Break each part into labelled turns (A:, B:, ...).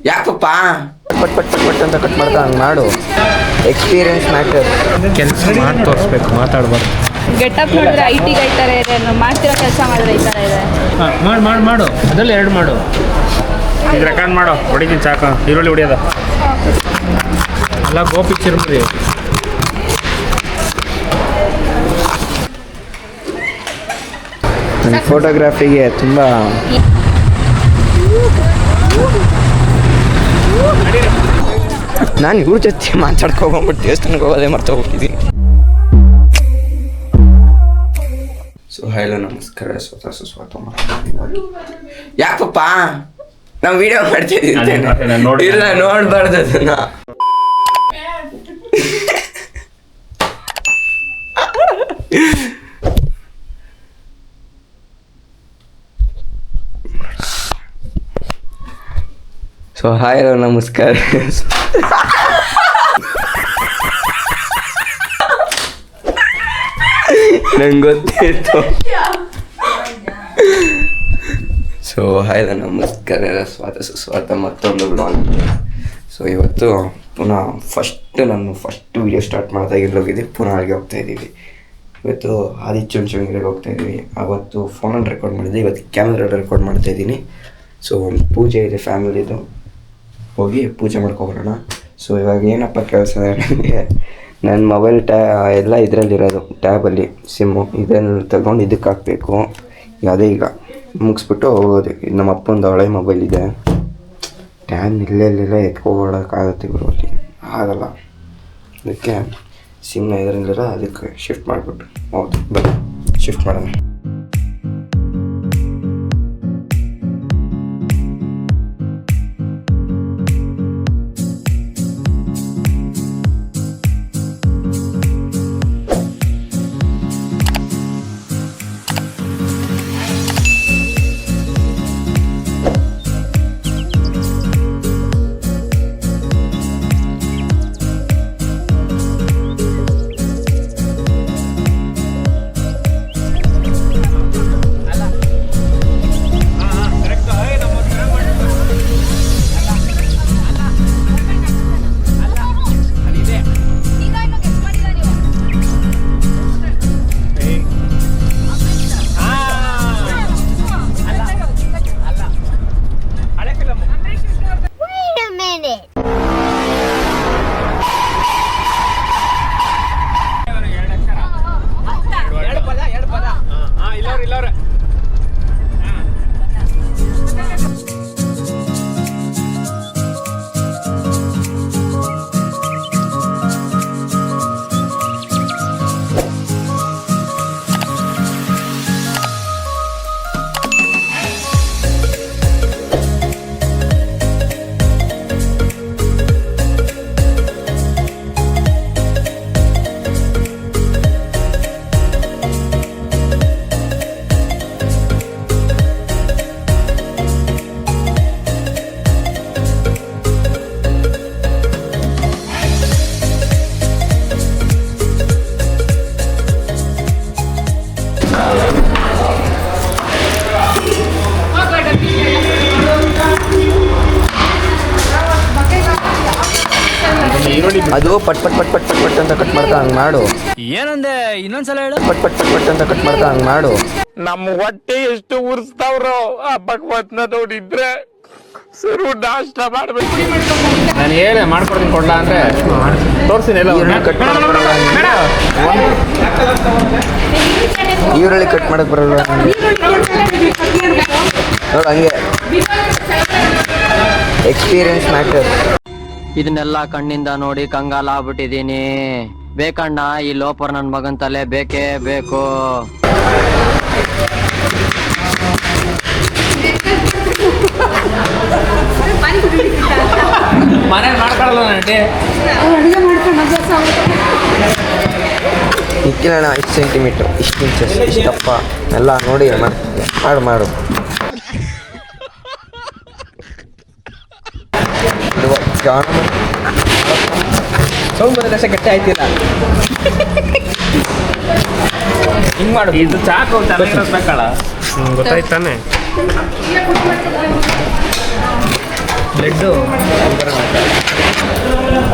A: ಯಾಕಪ್ಪ ಪಟ್ ಪಟ್ ಪಟ್ ಪಟ್ ಅಂತ ಕಟ್ ಮಾಡ್ತಾ ಹಂಗೆ ಮಾಡು. Experience matter.
B: ಕೆಲಸ ಮಾಡಿ ತೋರಿಸ್ಬೇಕು, ಮಾತಾಡ್ಬಾರ್ದು.
C: ಗೆಟಪ್ ನೋಡಿದ್ರೆ IT ಗೆ ಈ ಥರ ಇದೆ, ಮಾಡ್ತಿರೋ ಕೆಲಸ ಮಾಡಿದ್ರೆ ಈ ಥರ ಇದೆ.
B: ಮಾಡು ಅದರಲ್ಲಿ 2 ಮಾಡು. ಇದು ರೆಕಾರ್ಡ್ ಮಾಡು. ಹೊಡಿತೀನಿ ಸಾಕ. ಈರುಳ್ಳಿ ಹೊಡಿಯೋದ ಅಲ್ಲ, ಗೋಪಿ ಚಿರುಮುರಿ.
A: ನನ್ನ ಫೋಟೋಗ್ರಾಫಿಗೆ ತುಂಬ ನಾನು ಇವ್ರ ಜೊತೆ ಮಾತಾಡ್ಕೊ ಹೋಗ್ಬಿಟ್ಟು ದೇವಸ್ಥಾನಕ್ಕೆ ಹೋಗೋದೇ ಮರ್ತ ಹೋಗ್ತಿದ್ದೀನಿ. ಸೊ ಹಲೋ ನಮಸ್ಕಾರ, ಸ್ವತಃ ಸುಸ್ವಾಗತ. ಯಾಕಪ್ಪ ನಾವು ವಿಡಿಯೋ ಮಾಡ್ತಿದ್ದೀವಿ. ಇಲ್ಲ ನೋಡ್ಬಾರ್ದು ಅದನ್ನ. ಸೊ ಹಾಯ್ ಹಲೋ ನಮಸ್ಕಾರ. ನಂಗೆ ಗೊತ್ತಿತ್ತು. ಸೊ ಹಾಯ್ ಹಲೋ ನಮಸ್ಕಾರ, ಸ್ವಾಗತ ಮತ್ತೊಂದು ಬ್ಲಾಗ್. ಸೊ ಇವತ್ತು ಪುನಃ ನಾನು ಫಸ್ಟ್ ವಿಡಿಯೋ ಸ್ಟಾರ್ಟ್ ಮಾಡ್ದಾಗಿರೋಗಿದೆ. ಪುನಃ ಅಲ್ಲಿಗೆ ಹೋಗ್ತಾಯಿದ್ದೀವಿ. ಇವತ್ತು ಆದಿಚುಂಚನಗಿರಿಗೆ ಹೋಗ್ತಾಯಿದ್ದೀವಿ. ಅವತ್ತು ಫೋನಲ್ಲಿ ರೆಕಾರ್ಡ್ ಮಾಡಿದ್ದೆ, ಇವತ್ತು ಕ್ಯಾಮ್ರಲ್ಲಿ ರೆಕಾರ್ಡ್ ಮಾಡ್ತಾಯಿದ್ದೀನಿ. ಸೊ ಒಂದು ಪೂಜೆ ಇದೆ ಫ್ಯಾಮಿಲಿದು, ಹೋಗಿ ಪೂಜೆ ಮಾಡ್ಕೊಬರೋಣ. ಸೊ ಇವಾಗ ಏನಪ್ಪ ಕೆಲಸ ನನಗೆ, ನನ್ನ ಮೊಬೈಲ್ ಎಲ್ಲ ಇದರಲ್ಲಿರೋದು ಟ್ಯಾಬಲ್ಲಿ ಸಿಮ್ಮು, ಇದನ್ನು ತಗೊಂಡು ಇದಕ್ಕೆ ಹಾಕಬೇಕು. ಅದೇ ಈಗ ಮುಗಿಸ್ಬಿಟ್ಟು ಹೋಗೋದು. ನಮ್ಮ ಅಪ್ಪಂದು ಹಳೆ ಮೊಬೈಲ್ ಇದೆ, ಟ್ಯಾಬ್ ಇಲ್ಲೆಲ್ಲ ಎತ್ಕೊಳಕ್ಕಾಗುತ್ತೆ ಗುರು, ಅಲ್ಲಿ ಆಗಲ್ಲ. ಅದಕ್ಕೆ ಸಿಮ್ನ ಇದರಲ್ಲಿರೋ ಅದಕ್ಕೆ ಶಿಫ್ಟ್ ಮಾಡಿಬಿಟ್ಟು ಹೌದು ಬನ್ನಿ ಶಿಫ್ಟ್ ಮಾಡೋಣ. ಅದು ಪಟ್ ಪಟ್ ಪಟ್ ಪಟ್ ಪಟ್ ಪಟ್ ಅಂತ ಕಟ್ ಮಾಡ್ತಾ ಹಂಗೆ ಮಾಡು.
D: ಏನಂದೆ ಇನ್ನೊಂದ್ಸಲ ಹೇಳು.
A: ಪಟ್ ಪಟ್ ಪಟ್ ಪಟ್ ಅಂತ ಕಟ್ ಮಾಡ್ತಾ ಹಂಗೆ ಮಾಡು.
B: ನಮ್ಮ ಹೊಟ್ಟೆ ಎಷ್ಟು ಉರ್ಸ್ತಾವ್ರೋ ಆ ಭಗವತ್ನ ನೋಡಿದ್ರೆ ಸರು ನಾಷ್ಟ ಮಾಡ್ಬೇಕು. ನಾನು ಏನೇ ಮಾಡ್ಕೊಡ್ತೀನಿ ಕೊಡ್ಲಾ ಅಂದ್ರೆ ತೋರಿಸ್ತೀನಿ.
A: ಕಟ್ ಮಾಡಕ್ ಬರಲ್ಲ, ಈರುಳ್ಳಿ ಕಟ್ ಮಾಡಕ್ ಬರಲ್ಲ ನೋಡು, ಹಂಗೆ ಎಕ್ಸ್ಪೀರಿಯನ್ಸ್ ಮ್ಯಾಟರ್.
D: ಇದನ್ನೆಲ್ಲ ಕಣ್ಣಿಂದ ನೋಡಿ ಕಂಗಾಲ ಆಗ್ಬಿಟ್ಟಿದೀನಿ. ಬೇಕಣ್ಣ, ಈ ಲೋಪರ್ ನನ್ ಮಗನ್ ತಲೆ ಬೇಕೇ ಬೇಕು.
B: ಮನೆ ಮಾಡ್ಕೊಳ್ಳಲ್ಲ ನಟಿ
A: ಇಕ್ಕಿಲ್ಲ 5 ಸೆಂಟಿಮೀಟ್ರ್, ಇಷ್ಟು ಇಂಚಸ್, ಇಷ್ಟಪ್ಪ ಎಲ್ಲ ನೋಡಿ ಮಾಡು ಮಾಡು.
B: ಸೌಂಬದ ದಶ ಗಟ್ಟಿ ಆಯ್ತಿಲ್ಲ. ಹಿಂಗೆ ಮಾಡು. ಇದು ಚಾಕು ಬೇಕಲ್ಲ, ಗೊತ್ತಾಯ್ತಾನೆ. ಬ್ಲೆಡ್ಡು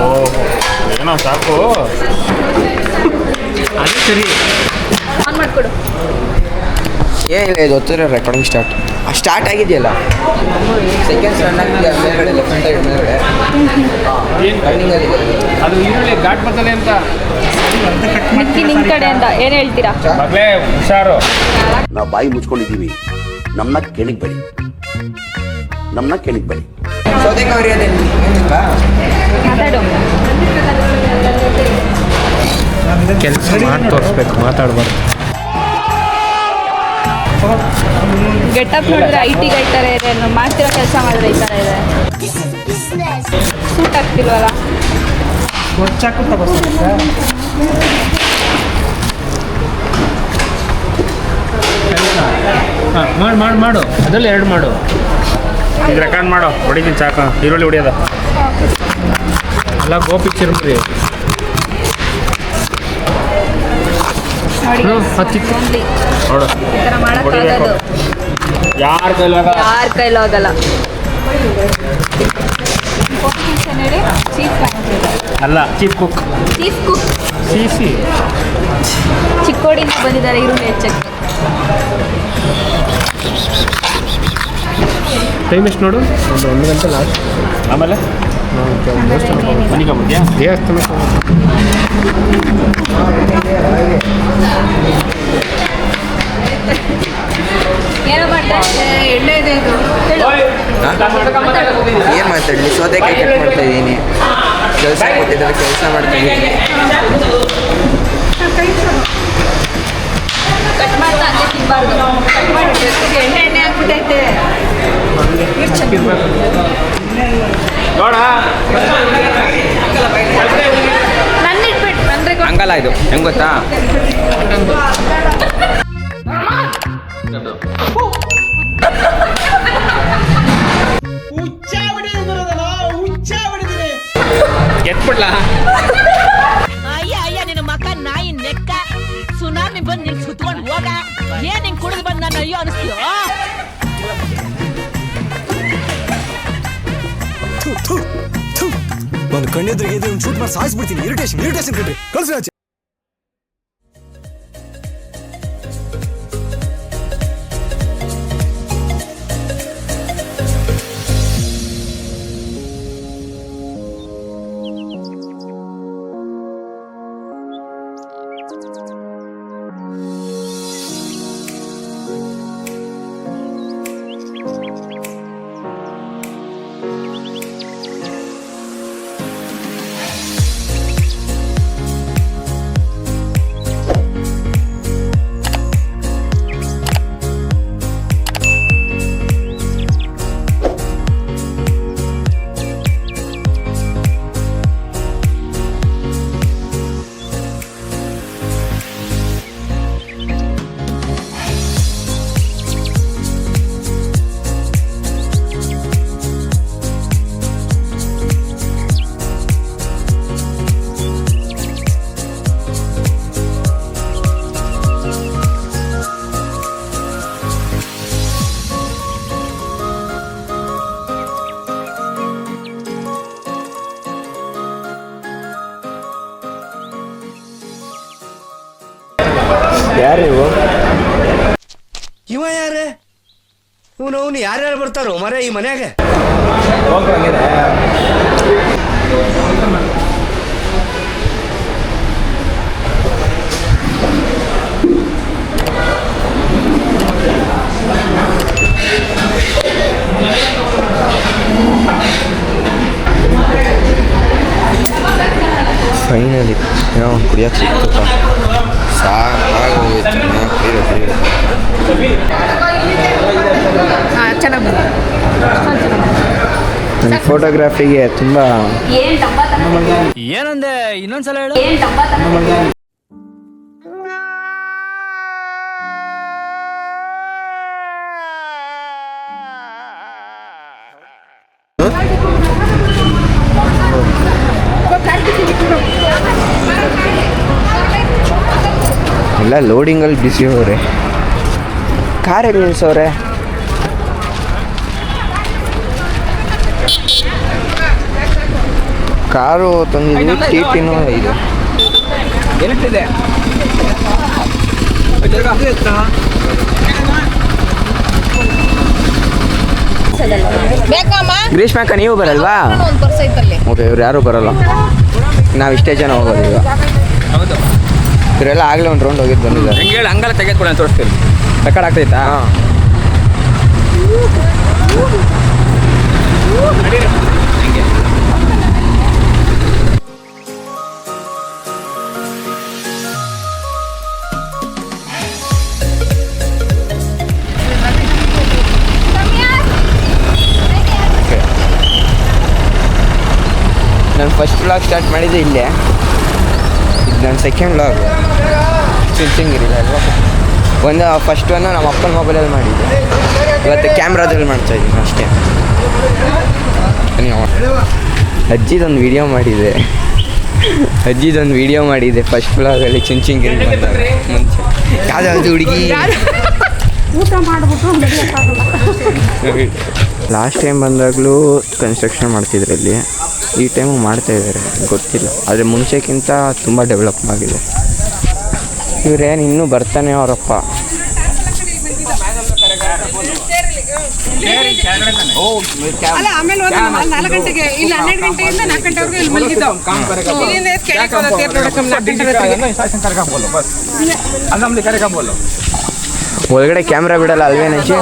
B: ಓಹೋ ಏನೋ ಸಾಕು ಅದು ಸರಿ.
C: ಆನ್ ಮಾಡಿಕೊಡು.
A: ಏನಿಲ್ಲ, ಇದು ಹೊತ್ತಿದ್ರೆ ರೆಕಾರ್ಡಿಂಗ್ ಸ್ಟಾರ್ಟ್ ಆಗಿದೆಯಲ್ಲ. ಸೆಕೆಂಡ್ಸ್ ರನ್ ಆಗಿದೆ ಮೇಲ್ಗಡೆ ಲೆಫ್ಟ್ ಸೈಡ್ ಮೇಲ್ಗಡೆ ರನ್ನಿಂಗಲ್ಲಿ.
B: ಅದು ಈರುಳ್ಳಿ ಘಾಟ್ ಬರ್ತದೆ ಅಂತ
C: ನಿಕ್ಕಿ ನಿಮ್ಮ ಕಡೆಯಿಂದ ಏನು ಹೇಳ್ತೀರಾ?
B: ಮಗಳೇ ಹುಷಾರು.
E: ನಾವು ಬಾಯಿ ಮುಚ್ಕೊಂಡಿದ್ದೀವಿ, ನಮ್ಮನ್ನ ಕೇಳಿಕ್ಬೇಡಿ,
A: ಸೌದೆಕಾಯಿ ಏನಿಲ್ವಾ?
C: ಮಾತಾಡು.
B: ಕೆಲಸ ಮಾಡಿ ತೋರಿಸ್ಬೇಕು, ಮಾತಾಡ್ಬಾರ್ದು.
C: ಗೆಟಪ್ ನೋಡಿದ್ರೆ IT ಗೈತಾರೆ ಇದೆ, ಮಾಡ್ತಿರೋ ಕೆಲಸ ಮಾಡಿದ್ರೆ ಈ ಥರ ಇದೆ. ಸೂಟ್ ಆಗ್ತಿಲ್ವಲ್ಲ?
B: ಹಾಂ ಮಾಡು ಅದರಲ್ಲಿ 2 ಮಾಡು. ಈಗ ರೆಕಾರ್ಡ್ ಮಾಡು. ಹೊಡಿತೀನಿ ಚಾಕ ಈರುಳ್ಳಿ ಹೊಡಿಯೋದ ಅಲ್ಲ. ಗೋ ಪಿಕ್ಚರ್ ಬರ್ರಿ
C: ನೋಡಿ
B: ಹತ್ತಿತ್ತು
C: only
B: ನೋಡು.
C: ಈ ಥರ ಮಾಡೋಕ್ಕಾಗೋದು
B: ಯಾರ ಕೈಲಾಗ
C: ಯಾರ ಕೈಲೂ ಆಗಲ್ಲ. ಹೇಳಿ ಚೀಫ್ ಮ್ಯಾನೇಜರ್
B: ಅಲ್ಲ, ಚೀಫ್ ಕುಕ್.
C: ಚೀಫ್ ಕುಕ್
B: ಸಿ
C: ಚಿಕ್ಕೋಡಿಯಿಂದ ಬಂದಿದ್ದಾರೆ ಈರುಳ್ಳಿ ಹೆಚ್ಚಕ್ಕೆ.
B: ಟೈಮ್ ಎಷ್ಟು ನೋಡು? ಒಂದು 1 ಗಂಟೆ ಲಾಸ್ಟ್. ಆಮೇಲೆ ಮನೆಗೆ ಬಂದ್ಯಾ? ದೇವಸ್ಥಾನಕ್ಕೆ
C: ಏನೋ ಮಾಡ್ತಾರೆ? ಎಣ್ಣೆ ಇದೆ ಇದು.
A: ಏನು ಮಾತಾಡಲಿ? ಸೌದೆಕಾಯಿ ಕಟ್ ಮಾಡ್ತಾ ಇದ್ದೀನಿ, ಕೆಲಸ ಕೊಟ್ಟಿದ್ದಾರೆ, ಕೆಲಸ ಮಾಡ್ತಾ ಇದ್ದೀನಿ.
C: ಕಟ್ ಮಾಡ್ತಾ ಅಲ್ಲೇ ತಿನ್ನಬಾರ್ದು. ಕಟ್ ಮಾಡಿಬಿಡ್ಬೇಕು. ಎಣ್ಣೆ ಆಗ್ಬಿಟ್ಟೈತೆ.
B: ನೋಡ
C: ನನ್ನ ಇಟ್ಬಿಟ್ಟು ಅಂದರೆ
A: ಹಂಗಲ್ಲ, ಇದು ಹೆಂಗೆ ಗೊತ್ತಾ?
B: ಎತ್ಬಿಡ್ಲಾ?
F: ಅಯ್ಯ ನಿನ್ನ ಮಕ್ಕ ನಾಯಿ ನೆಕ್ಕ ಸುನಾಮಿ ಬಂದು ನಿನ್ ಸುತ್ಕೊಂಡು ಹೋಗ. ಏನ್ ಹಿಂಗ್ ಕುಡಿದು ಬಂದು ನಾನು ಅಯ್ಯೋ ಅನಿಸ್ತೀಯೋ?
G: ನಾನು ಕಣ್ಣೆದ್ರಿಗೆ ಒಂದು ಶೂಟ್ ಮಾಡಿ ಸಾಯಿಸ್ಬಿಡ್ತೀನಿ. ಇರಿಟೇಷನ್ ಕಣ್ರಿ, ಕಳ್ಸಿ ಆಚೆ.
A: ಯಾರು ಇವು?
G: ಇವ ಯಾರೇ? ಅವನು ಯಾರ್ಯಾರು ಬರ್ತಾರೋ ಮರ ಈ ಮನ್ಯಾಗ?
A: ಫೈನಲಿ ಏನೋ ಒಂದು ಕುಡಿಯೋಕೆ ಸಿಕ್ತಪ್ಪ. ಸಾಕಾಗೋಗಿತ್ತು.
C: ಚೆನ್ನಾಗಿ
A: ನನ್ನ ಫೋಟೋಗ್ರಾಫಿಗೆ ತುಂಬ
C: ಏನು ಡಬ್ಬ ತಗೊಂಡು
G: ಏನಂದೆ? ಇನ್ನೊಂದ್ಸಲ ಹೇಳು.
C: ಏನು ಡಬ್ಬ ತಗೊಂಡು
A: ಎಲ್ಲ ಲೋಡಿಂಗಲ್ಲಿ ಬಿಸಿ ಹೋಗ್ರೆ, ಕಾರಲ್ಲಿ ನಿಲ್ಸವ್ರೆ. ಕಾರು ತಂದಿದ್ವಿ, ಟಿ.ಟಿನೂ ಇದೆ.
B: ಎಲ್ಲಿಟ್ಟಿದೆ?
C: ಬೇಕಮ್ಮ
A: ಗ್ರೀಷ್ಮಕ್ಕ ನೀವು ಬರಲ್ವಾ?
C: ಒಂದು ಪರ್ಸ್ ಐತಲ್ಲಿ.
A: ಓಕೆ, ಇವ್ರು ಯಾರೂ ಬರಲ್ಲ, ನಾವು ಇಷ್ಟೇ ಜನ ಹೋಗೋದು ಈಗ.
B: ಹೌದು,
A: ಇವರೆಲ್ಲ ಆಗಲೇ ಒಂದು ರೌಂಡ್ ಹೋಗಿದ್ದು ಬಂದಿದ್ದಾರೆ.
B: ಹೆಂಗೆ ಹೇಳಿ ಹಂಗಲ್ಲ ತೆಗೆದುಕೊಡ ಅಂತ ತೋರಿಸ್ತೀನಿ. ರೆಕಾರ್ಡ್ ಆಗ್ತೈತಾ?
A: ಹಾಂ. ನಾನು ಫಸ್ಟ್ ವ್ಲಾಗ್ ಸ್ಟಾರ್ಟ್ ಮಾಡಿದ್ದೆ ಇಲ್ಲೇ. ಇದು ನನ್ನ ಸೆಕೆಂಡ್ ವ್ಲಾಗ್. ಚುಂಚನಗಿರಿಲ್ಲ ಅಲ್ವಾ? ಫಸ್ಟ್ ಒಂದು ನಮ್ಮ ಅಪ್ಪನ ಮೊಬೈಲಲ್ಲಿ ಮಾಡಿದ್ದೆ, ಇವತ್ತು ಕ್ಯಾಮ್ರಾದಲ್ಲಿ ಮಾಡ್ತಾಯಿದ್ದೀನಿ ಅಷ್ಟೇ. ಅಜ್ಜಿದೊಂದು ವಿಡಿಯೋ ಮಾಡಿದೆ ಫಸ್ಟ್ ವ್ಲಾಗಲ್ಲಿ ಚುಂಚನಗಿರಿ ಬಂದಾಗ. ಮುಂಚೆ ಯಾವ್ದಾವುದು ಹುಡುಗಿ ಲಾಸ್ಟ್ ಟೈಮ್ ಬಂದಾಗಲೂ ಕನ್ಸ್ಟ್ರಕ್ಷನ್ ಮಾಡ್ತಿದ್ರು ಇಲ್ಲಿ, ಈ ಟೈಮು ಮಾಡ್ತಾಯಿದ್ದಾರೆ ಗೊತ್ತಿಲ್ಲ, ಆದರೆ ಮುಂಚೆಕ್ಕಿಂತ ತುಂಬ ಡೆವಲಪ್ ಆಗಿದೆ. ಇವ್ರೇನು ಇನ್ನೂ ಬರ್ತಾನೆ ಅವರಪ್ಪ.
H: ಅಲ್ಲ ಆಮೇಲೆ 4 ಗಂಟೆಗೆ ಇಲ್ಲ 12 ಗಂಟೆಯಿಂದ 4 ಗಂಟೆವರೆಗೂ ಇಲ್ಲಿ ಮಲಗಿದ್ದಾವೆ. ಇಲ್ಲಿಂದ ಎದ್ದು ಕೆಳಗೆ ಹೋದ ತೇರ್ ನೋಡಕ್ಕೆ 4 ಗಂಟೆ
A: ಒಳಗಡೆ ಕ್ಯಾಮ್ರಾ ಬಿಡಲ್ಲ ಅಲ್ವೇನಜ್ಜಿ?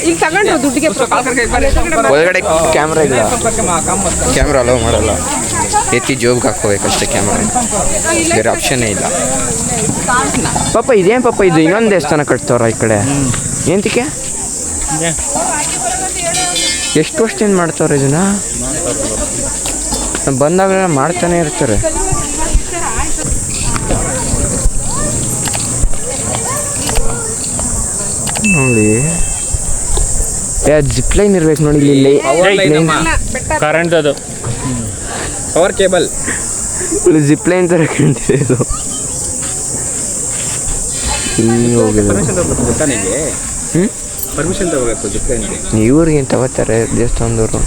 H: ಇಲ್ಲಿ ತಗೊಂಡ್ರು ದುಡ್ಡಿಗೆ
A: ಒಳಗಡೆ ಕ್ಯಾಮ್ರಾ ಇಲ್ಲ, ಕ್ಯಾಮ್ರಾ ಅಲೋ ಮಾಡಲ್ಲ, ಎತ್ತಿ ಜೋಬ್ಗೆ ಹಾಕೋಬೇಕಷ್ಟೇ ಕ್ಯಾಮ್ರಾ, ಬೇರೆ ಆಪ್ಷನ್ನೇ ಇಲ್ಲ. ಪಾಪ ಇದೇನು ಪಾಪ ಇದು ಇನ್ನೊಂದು ದೇವಸ್ಥಾನ ಕಟ್ತವ್ರ ಈ ಕಡೆ, ಎಂತಕ್ಕೆ? ಎಷ್ಟು ವರ್ಷದಿಂದ ಮಾಡ್ತವ್ರೆ ಇದನ್ನ? ಬಂದಾಗಲೆಲ್ಲ ಮಾಡ್ತಾನೆ ಇರ್ತಾರೆ. ನೋಡಿ ಜಿಪ್ ಲೈನ್ ಇರ್ಬೇಕು ನೋಡಿ ಇಲ್ಲಿ.
B: ಕರೆಂಟ್ ಅದು ಪವರ್ ಕೇಬಲ್
A: ಜಿಪ್ ಲೈನ್ ಥರ ಕಾಣ್ತಿದೆ ಇದು.
B: ಪರ್ಮಿಷನ್ ತಗೋಬೇಕು ಜಿಪ್ ಲೈನ್ಗೆ.
A: ಇವ್ರಿಗೆ ತಗೋತಾರೆ ದೇವಸ್ಥಾನದವರು.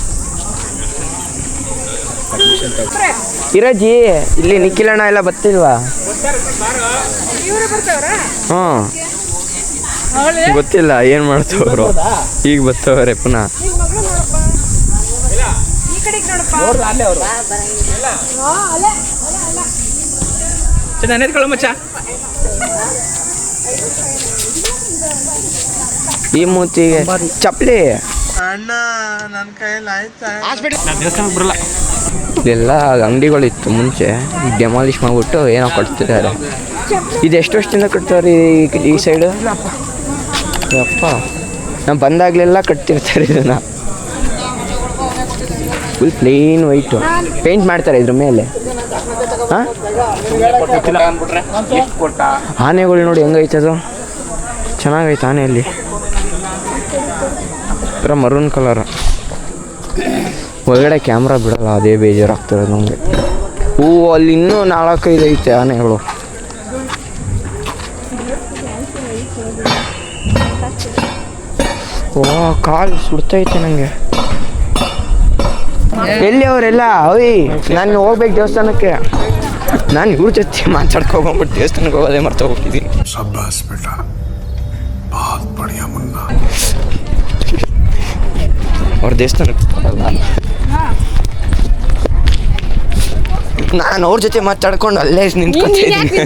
A: ಇರಜ್ಜಿ ಇಲ್ಲಿ ನಿಖಿಲಣ್ಣ ಎಲ್ಲ ಬರ್ತಿಲ್ವಾ? ಹಾಂ, ಗೊತ್ತಿಲ್ಲ ಏನು ಮಾಡ್ತವ್ರು, ಈಗ ಬರ್ತವ್ರೆ ಪುನಃ.
B: ನೆನೆತ್ಕೊಳ್ಳೋ ಮಚ್ಚ.
A: ಈ ಮೂತಿಗೆ ಚಪ್ಪಲಿ
B: ದೇವಸ್ಥಾನಕ್ಕೆ ಬರಲ್ಲ.
A: ಇಲ್ಲೆಲ್ಲ ಅಂಗಡಿಗಳಿತ್ತು ಮುಂಚೆ, ಈಗ ಡೆಮಾಲಿಷ್ ಮಾಡಿಬಿಟ್ಟು ಏನೋ ಕಟ್ತಿದ್ದಾರೆ. ಇದು ಎಷ್ಟು ವರ್ಷದಿಂದ ಕಟ್ತವ್ರಿ ಈ ಸೈಡು? ಅಪ್ಪ ನಾವು ಬಂದಾಗಲೆಲ್ಲ ಕಟ್ತಿರ್ತಾರೆ ಇದನ್ನು. ಫುಲ್ ಪ್ಲೇನ್ ವೈಟು ಪೇಂಟ್ ಮಾಡ್ತಾರೆ ಇದ್ರ ಮೇಲೆ. ಹಾಂ, ಆನೆಗಳು ನೋಡಿ ಹೆಂಗೈತದು, ಚೆನ್ನಾಗೈತೆ ಆನೆಯಲ್ಲಿ, ಥರ ಮರೂನ್ ಕಲರ್. ಒಳಗಡೆ ಕ್ಯಾಮ್ರಾ ಬಿಡಲ್ಲ, ಅದೇ ಬೇಜಾರಾಗ್ತದೆ ನಮಗೆ. ಅಲ್ಲಿ ಇನ್ನೂ 4-5 ಐತೆ ಆನೆಗಳು. ಓ ಕಾಲು ಸುಡ್ತೈತೆ ನನಗೆ. ಎಲ್ಲಿ ಅವರೆಲ್ಲ? ಓಯ್ ನಾನು ಹೋಗ್ಬೇಕು ದೇವಸ್ಥಾನಕ್ಕೆ. ನಾನು ಇವ್ರ ಜೊತೆ ಮಾತಾಡ್ಕೋಗ್ಬಿಟ್ಟು ದೇವಸ್ಥಾನಕ್ಕೆ ಹೋಗೋದೇ ಮರ್ತೋಗ್ಬಿಟ್ಟಿದ್ದೀನಿ. ಅವ್ರ ದೇವಸ್ಥಾನಕ್ಕೆ ಬರಲ್ಲ, ನಾನು ಅವ್ರ ಜೊತೆ ಮಾತಾಡ್ಕೊಂಡು ಅಲ್ಲೇ ನಿಂತ್ಕೊತಿದ್ದೀನಿ.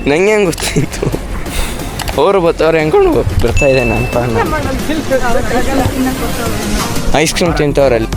A: ನಂಗೆ ಹೆಂಗೆ ಗೊತ್ತಾಯಿತು ಅವರು ಬರ್ತಾವ್ರೆ ಅಂದ್ಕೊಂಡು ಬರ್ತಾ ಇದ್ದೇನೆ ಅಂತ. Ice cream ತಿಂತವ್ರಲ್ಲಿ.